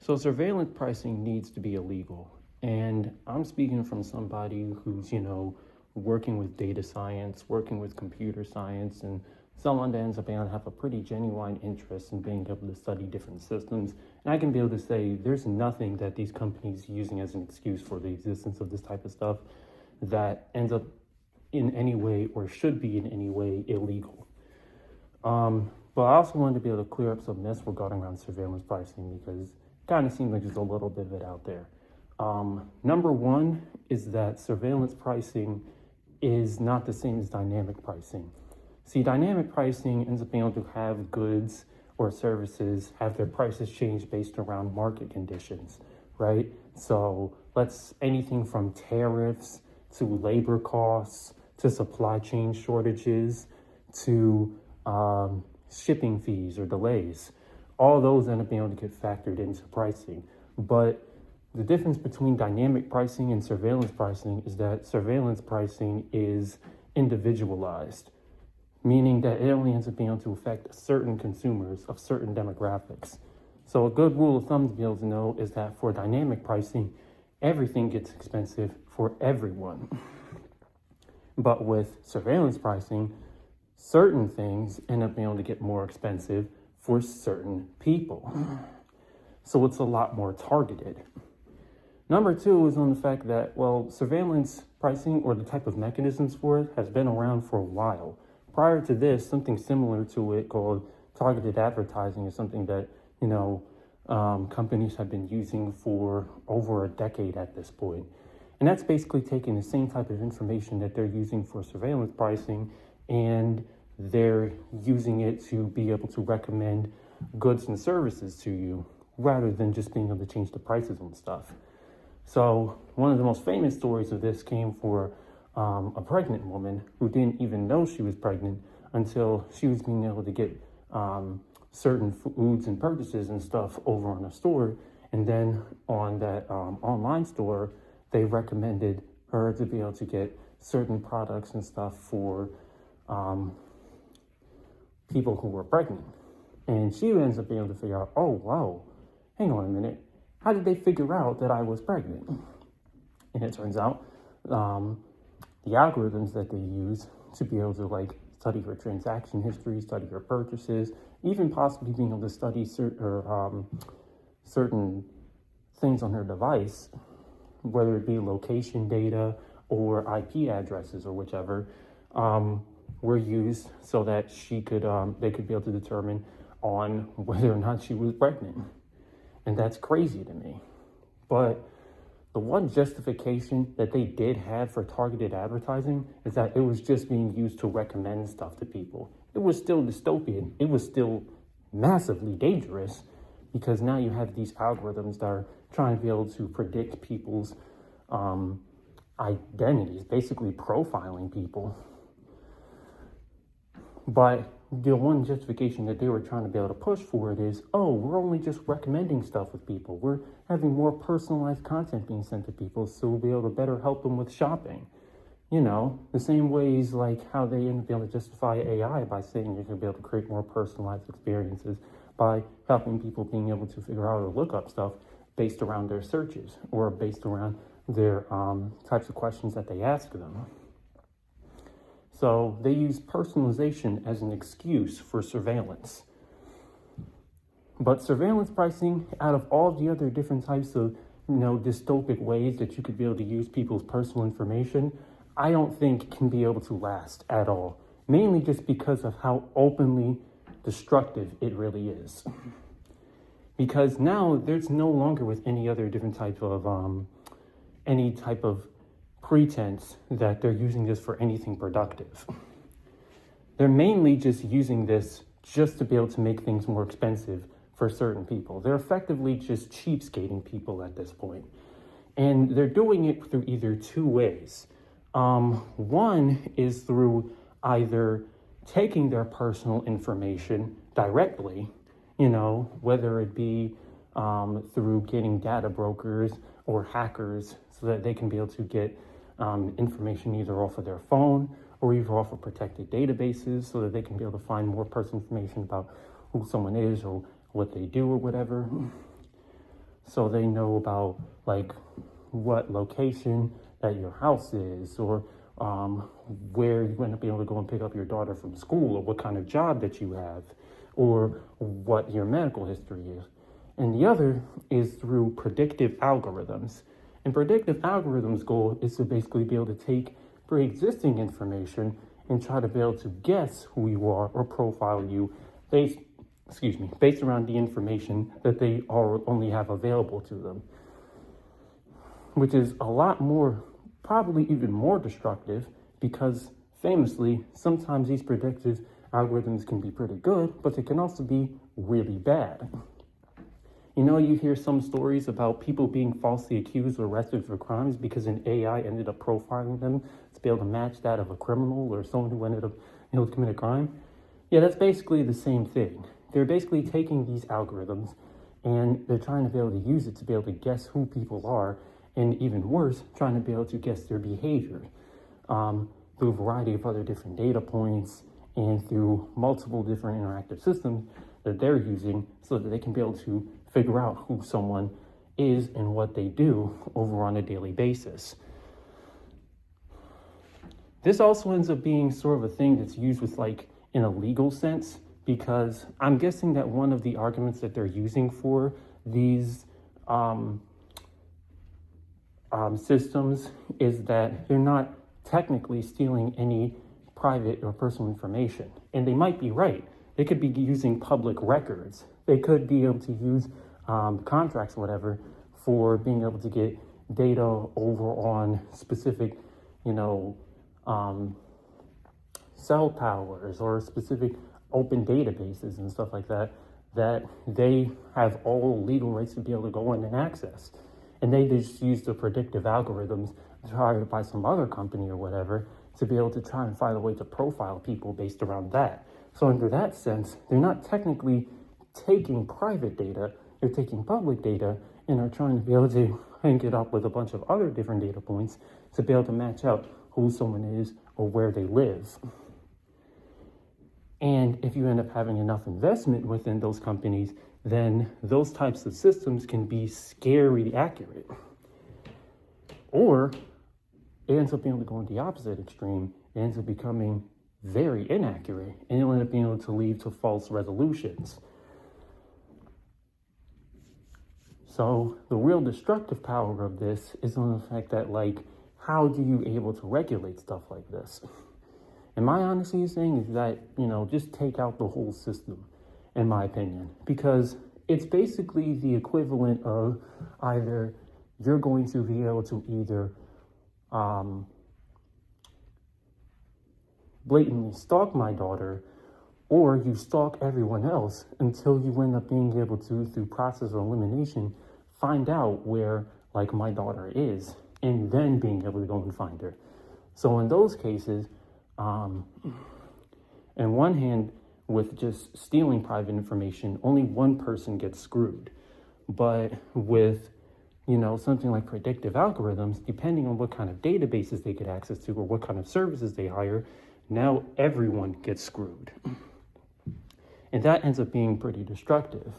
So surveillance pricing needs to be illegal. And I'm speaking from somebody who's, working with data science, working with computer science, and someone that ends up being able to have a pretty genuine interest in being able to study different systems. And I can be able to say there's nothing that these companies using as an excuse for the existence of this type of stuff that ends up in any way or should be in any way illegal. But I also wanted to be able to clear up some myths regarding around surveillance pricing because it kind of seems like there's a little bit of it out there. Number one is that surveillance pricing is not the same as dynamic pricing. See, dynamic pricing ends up being able to have goods or services have their prices change based around market conditions, right? So anything from tariffs to labor costs to supply chain shortages to shipping fees or delays. All those end up being able to get factored into pricing. But the difference between dynamic pricing and surveillance pricing is that surveillance pricing is individualized, meaning that it only ends up being able to affect certain consumers of certain demographics. So a good rule of thumb to be able to know is that for dynamic pricing, everything gets expensive for everyone. But with surveillance pricing, certain things end up being able to get more expensive for certain people. So it's a lot more targeted. Number two is on the fact that, surveillance pricing or the type of mechanisms for it has been around for a while. Prior to this, something similar to it called targeted advertising is something that, companies have been using for over a decade at this point. And that's basically taking the same type of information that they're using for surveillance pricing and they're using it to be able to recommend goods and services to you rather than just being able to change the prices on stuff. So one of the most famous stories of this came for a pregnant woman who didn't even know she was pregnant until she was being able to get certain foods and purchases and stuff over on a store. And then on that online store, they recommended her to be able to get certain products and stuff for people who were pregnant. And she ends up being able to figure out, oh, wow, hang on a minute. How did they figure out that I was pregnant? And it turns out the algorithms that they use to be able to study her transaction history, study her purchases, even possibly being able to study certain things on her device, whether it be location data or IP addresses or whichever, were used so that they could be able to determine on whether or not she was pregnant. And that's crazy to me. But the one justification that they did have for targeted advertising is that it was just being used to recommend stuff to people. It was still dystopian. It was still massively dangerous because now you have these algorithms that are trying to be able to predict people's identities, basically profiling people. But the one justification that they were trying to be able to push for it is, we're only just recommending stuff with people. We're having more personalized content being sent to people so we'll be able to better help them with shopping. The same ways like how they end up being able to justify AI by saying you're going to be able to create more personalized experiences by helping people being able to figure out or look up stuff based around their searches or based around their types of questions that they ask them. So they use personalization as an excuse for surveillance. But surveillance pricing, out of all the other different types of, dystopic ways that you could be able to use people's personal information, I don't think can be able to last at all. Mainly just because of how openly destructive it really is. Because now there's no longer with any other different type of, any type of pretense that they're using this for anything productive. They're mainly just using this just to be able to make things more expensive for certain people. They're effectively just cheapskating people at this point. And they're doing it through either two ways. One is through either taking their personal information directly, whether it be through getting data brokers or hackers so that they can be able to get information either off of their phone or either off of protected databases so that they can be able to find more personal information about who someone is or what they do or whatever. So they know about like what location that your house is, or where you're going to be able to go and pick up your daughter from school, or what kind of job that you have, or what your medical history is. And the other is through predictive algorithms. And predictive algorithms' goal is to basically be able to take pre-existing information and try to be able to guess who you are or profile you based around the information that they only have available to them, which is a lot more, probably even more destructive, because famously, sometimes these predictive algorithms can be pretty good, but they can also be really bad. You know, you hear some stories about people being falsely accused or arrested for crimes because an AI ended up profiling them to be able to match that of a criminal or someone who ended up to commit a crime. Yeah, that's basically the same thing. They're basically taking these algorithms and they're trying to be able to use it to be able to guess who people are, and even worse, trying to be able to guess their behavior through a variety of other different data points and through multiple different interactive systems that they're using so that they can be able to figure out who someone is and what they do over on a daily basis. This also ends up being sort of a thing that's used with like in a legal sense, because I'm guessing that one of the arguments that they're using for these systems is that they're not technically stealing any private or personal information. And they might be right. They could be using public records. They could be able to use contracts or whatever for being able to get data over on specific, cell towers or specific open databases and stuff like that, that they have all legal rights to be able to go in and access. And they just use the predictive algorithms hired by some other company or whatever to be able to try and find a way to profile people based around that. So under that sense, they're not technically taking private data, they're taking public data and are trying to be able to link it up with a bunch of other different data points to be able to match out who someone is or where they live. And if you end up having enough investment within those companies, then those types of systems can be scary accurate. Or it ends up being able to go in the opposite extreme. It ends up becoming very inaccurate, and it'll end up being able to lead to false resolutions. So the real destructive power of this is on the fact that, like, how do you able to regulate stuff like this? And my honestly saying is that, just take out the whole system, in my opinion, because it's basically the equivalent of either you're going to be able to either blatantly stalk my daughter, or you stalk everyone else until you end up being able to, through process of elimination, find out where, like, my daughter is, and then being able to go and find her. So in those cases, on one hand, with just stealing private information, only one person gets screwed. But with, something like predictive algorithms, depending on what kind of databases they get access to or what kind of services they hire, now everyone gets screwed. And that ends up being pretty destructive.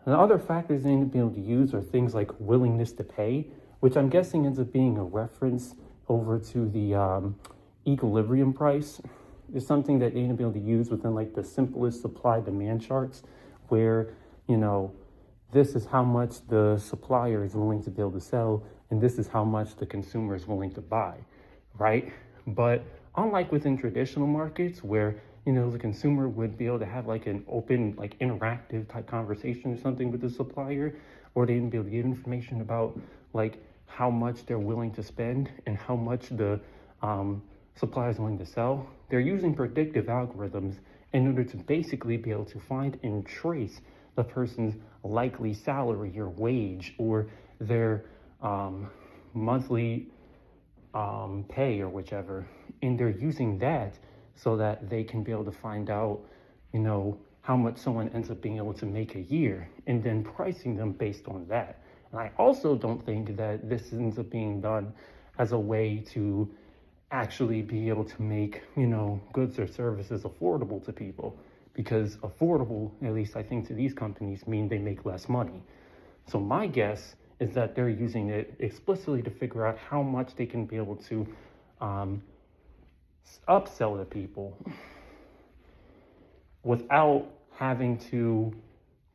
And other factors they end up being able to use are things like willingness to pay, which I'm guessing ends up being a reference over to the equilibrium price. It's something that they end up being able to use within like the simplest supply-demand charts, where, this is how much the supplier is willing to be able to sell, and this is how much the consumer is willing to buy, right? But unlike within traditional markets where, the consumer would be able to have like an open, like interactive type conversation or something with the supplier, or they'd be able to get information about like how much they're willing to spend and how much the supplier is willing to sell. They're using predictive algorithms in order to basically be able to find and trace the person's likely salary or wage or their monthly pay or whichever. And they're using that so that they can be able to find out, how much someone ends up being able to make a year, and then pricing them based on that. And I also don't think that this ends up being done as a way to actually be able to make, goods or services affordable to people. because affordable, at least I think to these companies, mean they make less money. So my guess is that they're using it explicitly to figure out how much they can be able to upsell to people without having to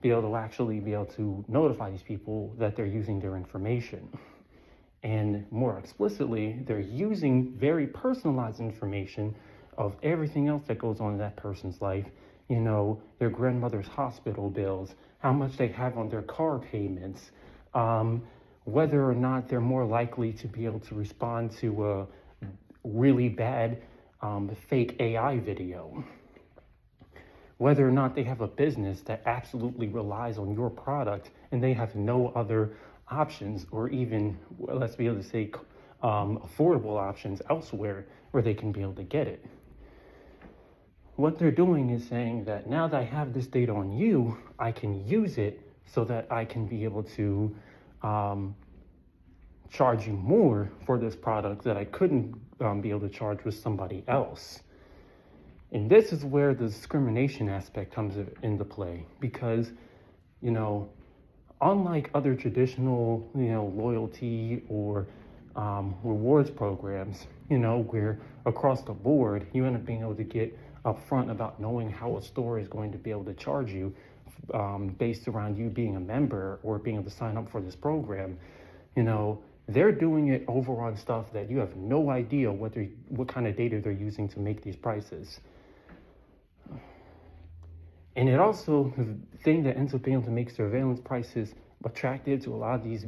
be able to actually be able to notify these people that they're using their information. And more explicitly, they're using very personalized information of everything else that goes on in that person's life. You know, their grandmother's hospital bills, how much they have on their car payments, whether or not they're more likely to be able to respond to a really bad fake AI video, whether or not they have a business that absolutely relies on your product and they have no other options, or even, let's be able to say, affordable options elsewhere where they can be able to get it. What they're doing is saying that now that I have this data on you, I can use it so that I can be able to charge you more for this product that I couldn't be able to charge with somebody else. And this is where the discrimination aspect comes into play, because, you know, unlike other traditional, you know, loyalty or rewards programs, you know, where across the board you end up being able to get upfront about knowing how a store is going to be able to charge you based around you being a member or being able to sign up for this program. You know, they're doing it over on stuff that you have no idea what kind of data they're using to make these prices. And it also, the thing that ends up being able to make surveillance prices attractive to a lot of these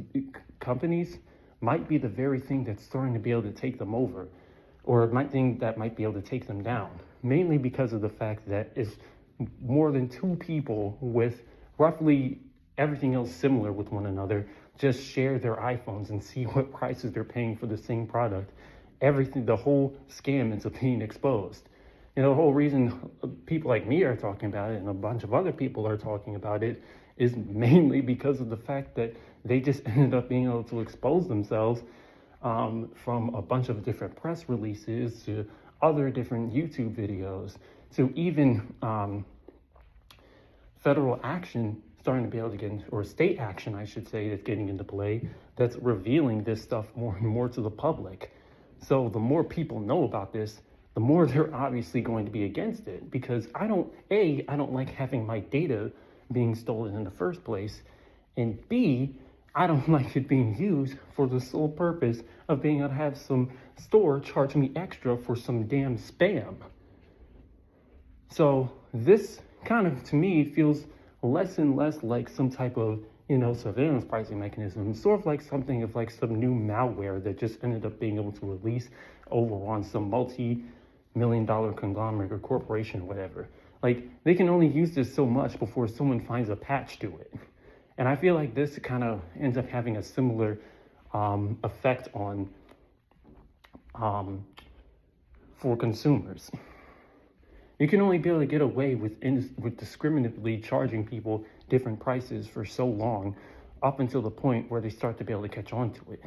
companies might be the very thing that's starting to be able to take them over, or might be able to take them down, mainly because of the fact that if more than two people with roughly everything else similar with one another just share their iPhones and see what prices they're paying for the same product, the whole scam ends up being exposed. You know, the whole reason people like me are talking about it and a bunch of other people are talking about it is mainly because of the fact that they just ended up being able to expose themselves from a bunch of different press releases to other different YouTube videos to even federal action starting to be able to get, or state action, I should say, that's getting into play, that's revealing this stuff more and more to the public. So the more people know about this, the more they're obviously going to be against it, because I don't like having my data being stolen in the first place, and B, I don't like it being used for the sole purpose of being able to have some store charge me extra for some damn spam. So this kind of, to me, feels less and less like some type of, you know, surveillance pricing mechanism, sort of like something of like some new malware that just ended up being able to release over on some multi-million-dollar conglomerate or corporation or whatever. Like, they can only use this so much before someone finds a patch to it. And I feel like this kind of ends up having a similar effect on for consumers. You can only be able to get away with discriminately charging people different prices for so long, up until the point where they start to be able to catch on to it.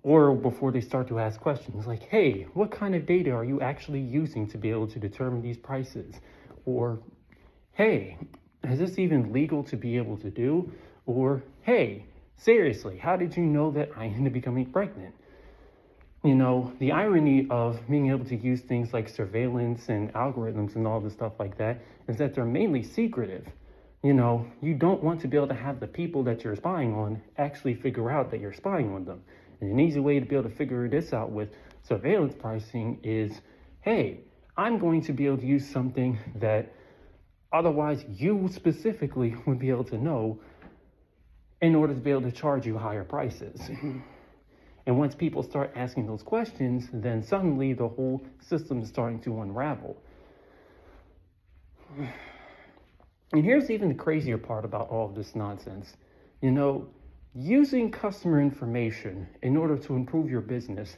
Or before they start to ask questions like, hey, what kind of data are you actually using to be able to determine these prices? Or, hey, is this even legal to be able to do? Or, hey, seriously, how did you know that I ended up becoming pregnant? You know, the irony of being able to use things like surveillance and algorithms and all this stuff like that is that they're mainly secretive. You know, you don't want to be able to have the people that you're spying on actually figure out that you're spying on them. And an easy way to be able to figure this out with surveillance pricing is, hey, I'm going to be able to use something that otherwise you specifically would be able to know in order to be able to charge you higher prices. And once people start asking those questions, then suddenly the whole system is starting to unravel. And here's even the crazier part about all of this nonsense. You know, using customer information in order to improve your business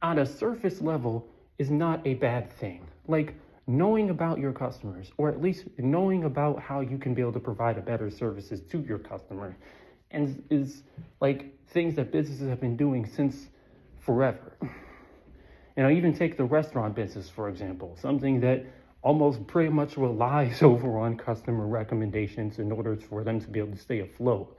on a surface level is not a bad thing. Like, knowing about your customers, or at least knowing about how you can be able to provide a better services to your customer, and is like things that businesses have been doing since forever. And I even take the restaurant business, for example, something that almost pretty much relies over on customer recommendations in order for them to be able to stay afloat.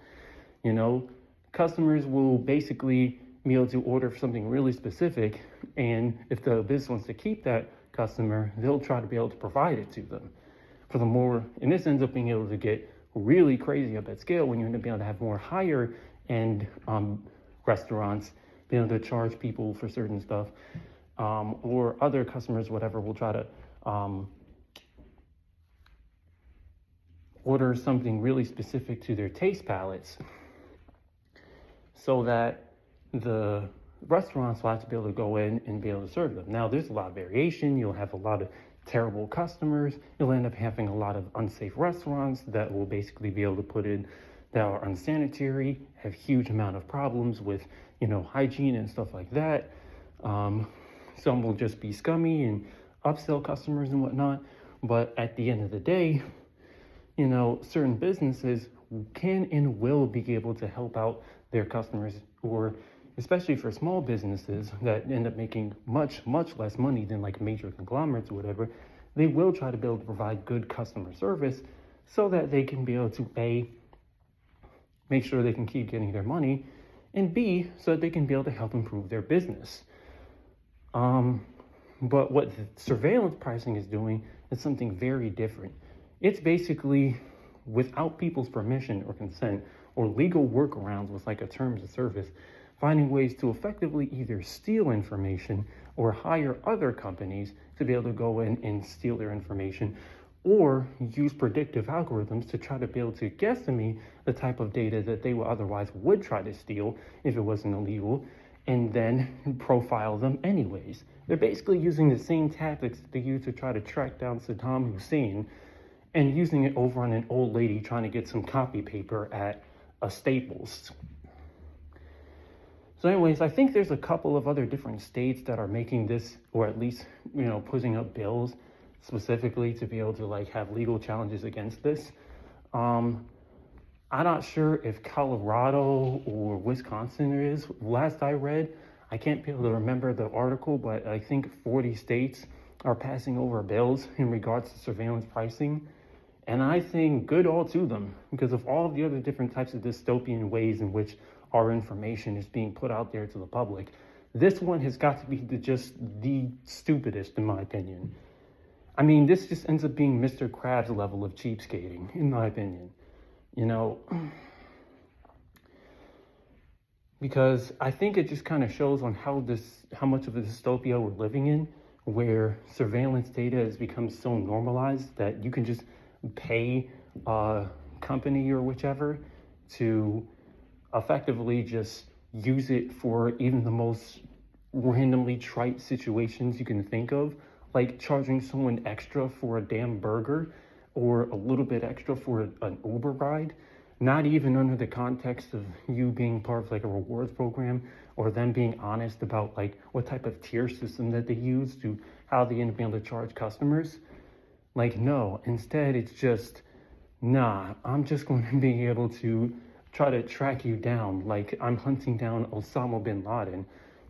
You know, customers will basically be able to order something really specific, and if the business wants to keep that customer, they'll try to be able to provide it to them. Furthermore, and this ends up being able to get really crazy up at scale when you end up being able to have more higher end restaurants being able to charge people for certain stuff, or other customers, whatever, will try to order something really specific to their taste palettes, so that the restaurants will have to be able to go in and be able to serve them. Now, there's a lot of variation. You'll have a lot of terrible customers. You'll end up having a lot of unsafe restaurants that will basically be able to put in that are unsanitary, have huge amount of problems with, hygiene and stuff like that. Some will just be scummy and upsell customers and whatnot. But at the end of the day, certain businesses can and will be able to help out their customers, or especially for small businesses that end up making much, much less money than like major conglomerates or whatever. They will try to be able to provide good customer service so that they can be able to A, make sure they can keep getting their money, and B, so that they can be able to help improve their business. But what surveillance pricing is doing is something very different. It's basically, without people's permission or consent or legal workarounds with like a terms of service, finding ways to effectively either steal information or hire other companies to be able to go in and steal their information, or use predictive algorithms to try to be able to guesstimate the type of data that they otherwise would try to steal if it wasn't illegal, and then profile them anyways. They're basically using the same tactics that they used to try to track down Saddam Hussein, and using it over on an old lady trying to get some copy paper at a Staples. So anyways, I think there's a couple of other different states that are making this, or at least, putting up bills specifically to be able to like have legal challenges against this. I'm not sure if Colorado or Wisconsin is. Last I read, I can't be able to remember the article, but I think 40 states are passing over bills in regards to surveillance pricing. And I think good all to them, because of all of the other different types of dystopian ways in which our information is being put out there to the public. This one has got to be just the stupidest, in my opinion. I mean, this just ends up being Mr. Krabs level of cheapskating, in my opinion. Because I think it just kind of shows on how much of a dystopia we're living in, where surveillance data has become so normalized that you can just pay a company or whichever to effectively just use it for even the most randomly trite situations you can think of, like charging someone extra for a damn burger or a little bit extra for an Uber ride, not even under the context of you being part of like a rewards program, or them being honest about like what type of tier system that they use to how they end up being able to charge customers. Like, no, instead it's just, nah, I'm just going to be able to try to track you down like I'm hunting down Osama bin Laden,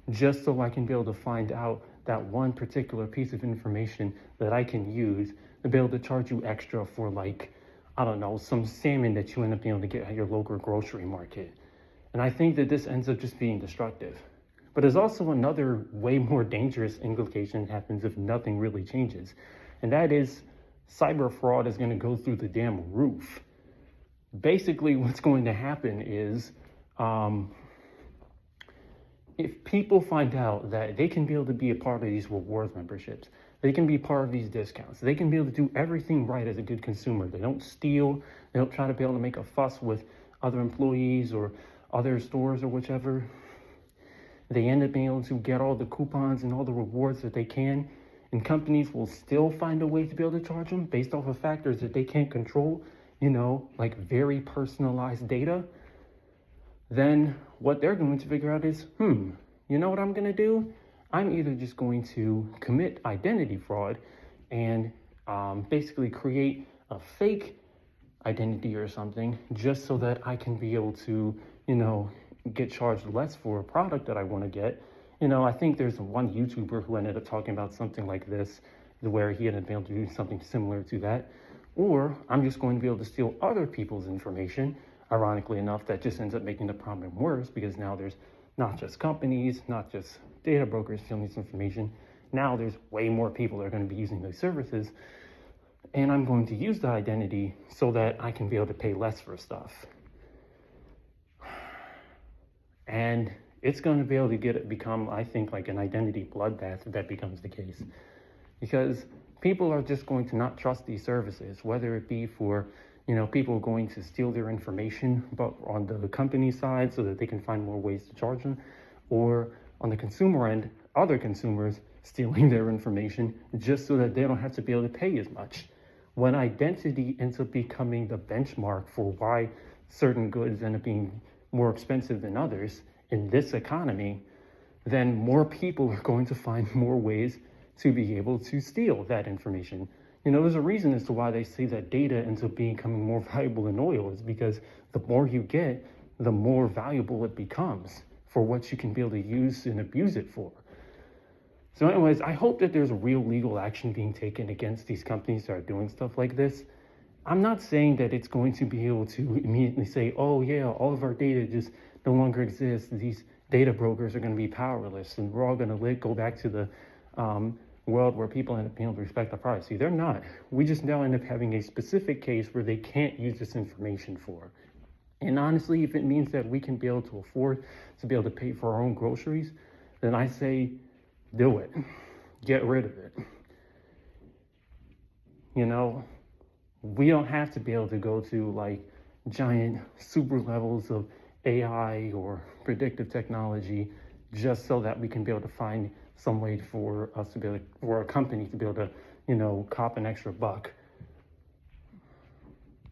just so I can be able to find out that one particular piece of information that I can use to be able to charge you extra for like, I don't know, some salmon that you end up being able to get at your local grocery market. And I think that this ends up just being destructive. But there's also another way more dangerous implication that happens if nothing really changes. And that is cyber fraud is going to go through the damn roof. Basically, what's going to happen is if people find out that they can be able to be a part of these rewards memberships, they can be part of these discounts, they can be able to do everything right as a good consumer. They don't steal, they don't try to be able to make a fuss with other employees or other stores or whichever. They end up being able to get all the coupons and all the rewards that they can, and companies will still find a way to be able to charge them based off of factors that they can't control, like very personalized data. Then what they're going to figure out is, you know what I'm going to do? I'm either just going to commit identity fraud and basically create a fake identity or something just so that I can be able to, get charged less for a product that I want to get. I think there's one YouTuber who ended up talking about something like this. where he had been able to do something similar to that. Or I'm just going to be able to steal other people's information, ironically enough, that just ends up making the problem worse, because now there's not just companies, not just data brokers stealing this information. Now there's way more people that are going to be using those services. And I'm going to use the identity so that I can be able to pay less for stuff. And it's going to be able to become, I think, like an identity bloodbath if that becomes the case. Because people are just going to not trust these services, whether it be for, people going to steal their information, but on the company side so that they can find more ways to charge them, or on the consumer end, other consumers stealing their information just so that they don't have to be able to pay as much. When identity ends up becoming the benchmark for why certain goods end up being more expensive than others in this economy, then more people are going to find more ways to be able to steal that information. There's a reason as to why they say that data ends up becoming more valuable than oil, is because the more you get, the more valuable it becomes for what you can be able to use and abuse it for. So anyways, I hope that there's real legal action being taken against these companies that are doing stuff like this. I'm not saying that it's going to be able to immediately say, oh yeah, all of our data just no longer exists. These data brokers are going to be powerless and we're all going to go back to the world where people end up being able to respect their privacy. They're not. We just now end up having a specific case where they can't use this information for. And honestly, if it means that we can be able to afford to be able to pay for our own groceries, then I say, do it. Get rid of it. We don't have to be able to go to like giant super levels of AI or predictive technology just so that we can be able to find some way for us to be able to, for a company to be able to, cop an extra buck